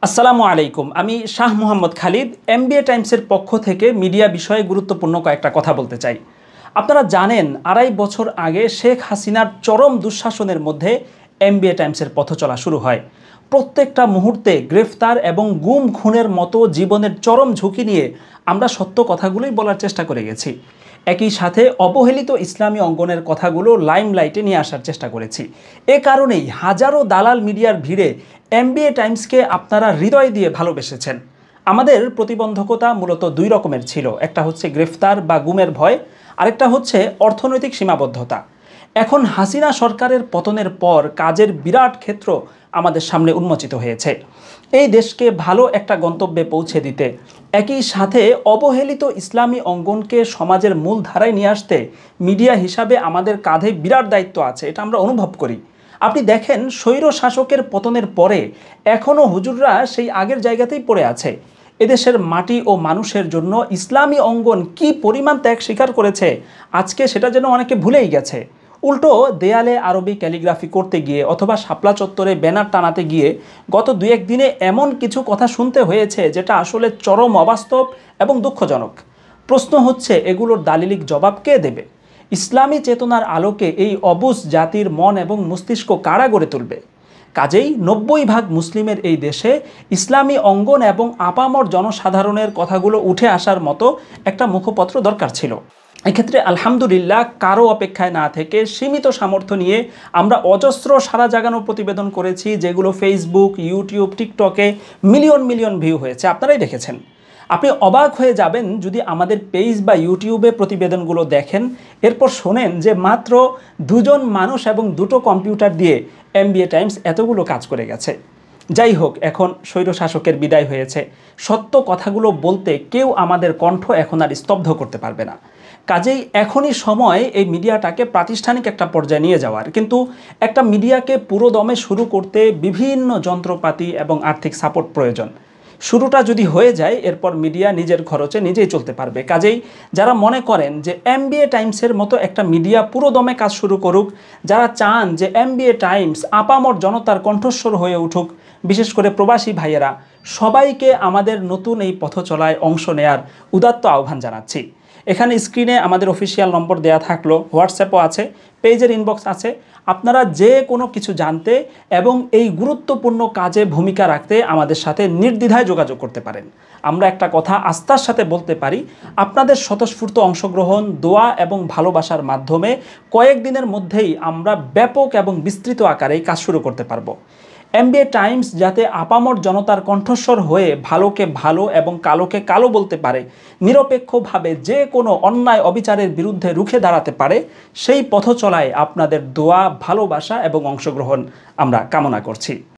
আসসালামু আলাইকুম। আমি শাহ মোহাম্মদ খালিদ এমবিএ টাইমসের পক্ষ থেকে মিডিয়া বিষয়ে গুরুত্বপূর্ণ কয়েকটা কথা বলতে চাই। আপনারা জানেন ২.৫ বছর আগে শেখ হাসিনার চরম দুঃশাসনের মধ্যে এমবিএ টাইমসের পথ চলা শুরু হয়। প্রত্যেকটা মুহূর্তে গ্রেফতার এবং গুম খুনের মতো জীবনের চরম ঝুঁকি নিয়ে আমরা সত্য কথাগুলোই বলার চেষ্টা করে গেছি। একই সাথে অবহেলিত ইসলামী অঙ্গনের কথাগুলো লাইমলাইটে নিয়ে আসার চেষ্টা করেছি। এ কারণেই হাজারো দালাল মিডিয়ার ভিড়ে এমবিএ টাইমসকে আপনারা হৃদয় দিয়ে ভালোবেসেছেন। আমাদের প্রতিবন্ধকতা মূলত দুই রকমের ছিল, একটা হচ্ছে গ্রেফতার বা গুমের ভয়, আরেকটা হচ্ছে অর্থনৈতিক সীমাবদ্ধতা। এখন হাসিনা সরকারের পতনের পর কাজের বিরাট ক্ষেত্র আমাদের সামনে উন্মোচিত হয়েছে। এই দেশকে ভালো একটা গন্তব্যে পৌঁছে দিতে, একই সাথে অবহেলিত ইসলামী অঙ্গনকে সমাজের মূল ধারায় নিয়ে আসতে মিডিয়া হিসাবে আমাদের কাঁধে বিরাট দায়িত্ব আছে, এটা আমরা অনুভব করি। আপনি দেখেন স্বৈর শাসকের পতনের পরে এখনও হুজুররা সেই আগের জায়গাতেই পড়ে আছে। এদেশের মাটি ও মানুষের জন্য ইসলামী অঙ্গন কি পরিমাণ ত্যাগ স্বীকার করেছে আজকে সেটা যেন অনেকে ভুলেই গেছে। উল্টো দেয়ালে আরবি ক্যালিগ্রাফি করতে গিয়ে অথবা শাপলা চত্বরে ব্যানার টানাতে গিয়ে গত ২-১ দিনে এমন কিছু কথা শুনতে হয়েছে যেটা আসলে চরম অবাস্তব এবং দুঃখজনক। প্রশ্ন হচ্ছে, এগুলোর দালিলিক জবাব কে দেবে? ইসলামী চেতনার আলোকে এই অবুঝ জাতির মন এবং মস্তিষ্ক কারা গড়ে তুলবে? কাজেই ৯০% মুসলিমের এই দেশে ইসলামী অঙ্গন এবং আপামর জনসাধারণের কথাগুলো উঠে আসার মতো একটা মুখপত্র দরকার ছিল। এক্ষেত্রে আলহামদুলিল্লাহ কারো অপেক্ষায় না থেকে সীমিত সামর্থ্য নিয়ে আমরা অজস্র সারা জাগানো প্রতিবেদন করেছি, যেগুলো ফেসবুক, ইউটিউব, টিকটকে মিলিয়ন মিলিয়ন ভিউ হয়েছে, আপনারাই দেখেছেন। আপনি অবাক হয়ে যাবেন যদি আমাদের পেজ বা ইউটিউবে প্রতিবেদনগুলো দেখেন, এরপর শোনেন যে মাত্র ২ জন মানুষ এবং ২টো কম্পিউটার দিয়ে এমবিএ টাইমস এতগুলো কাজ করে গেছে। যাই হোক, এখন স্বৈরশাসকের বিদায় হয়েছে, সত্য কথাগুলো বলতে কেউ আমাদের কণ্ঠ এখন আর স্তব্ধ করতে পারবে না। কাজেই এখনই সময় এই মিডিয়াটাকে প্রাতিষ্ঠানিক একটা পর্যায়ে নিয়ে যাওয়ার। কিন্তু একটা মিডিয়াকে পুরো দমে শুরু করতে বিভিন্ন যন্ত্রপাতি এবং আর্থিক সাপোর্ট প্রয়োজন। শুরুটা যদি হয়ে যায়, এরপর মিডিয়া নিজের খরচে নিজেই চলতে পারবে। কাজেই যারা মনে করেন যে এমবিএ টাইমসের মতো একটা মিডিয়া পুরো দমে কাজ শুরু করুক, যারা চান যে এমবিএ টাইমস আপামর জনতার কণ্ঠস্বর হয়ে উঠুক, বিশেষ করে প্রবাসী ভাইয়েরা, সবাইকে আমাদের নতুন এই পথ চলায় অংশ নেয়ার উদাত্ত আহ্বান জানাচ্ছি। এখানে স্ক্রিনে আমাদের অফিসিয়াল নম্বর দেয়া থাকলো, হোয়াটসঅ্যাপও আছে, পেজের ইনবক্স আছে। আপনারা যে কোনো কিছু জানতে এবং এই গুরুত্বপূর্ণ কাজে ভূমিকা রাখতে আমাদের সাথে নির্দ্বিধায় যোগাযোগ করতে পারেন। আমরা একটা কথা আস্থার সাথে বলতে পারি, আপনাদের স্বতঃস্ফূর্ত অংশগ্রহণ, দোয়া এবং ভালোবাসার মাধ্যমে কয়েকদিনের মধ্যেই আমরা ব্যাপক এবং বিস্তৃত আকারে কাজ শুরু করতে পারবো। এমবিএ টাইমস যাতে আপামর জনতার কণ্ঠস্বর হয়ে ভালোকে ভালো এবং কালোকে কালো বলতে পারে, নিরপেক্ষভাবে যে কোনো অন্যায় অবিচারের বিরুদ্ধে রুখে দাঁড়াতে পারে, সেই পথ চলায় আপনাদের দোয়া, ভালোবাসা এবং অংশগ্রহণ আমরা কামনা করছি।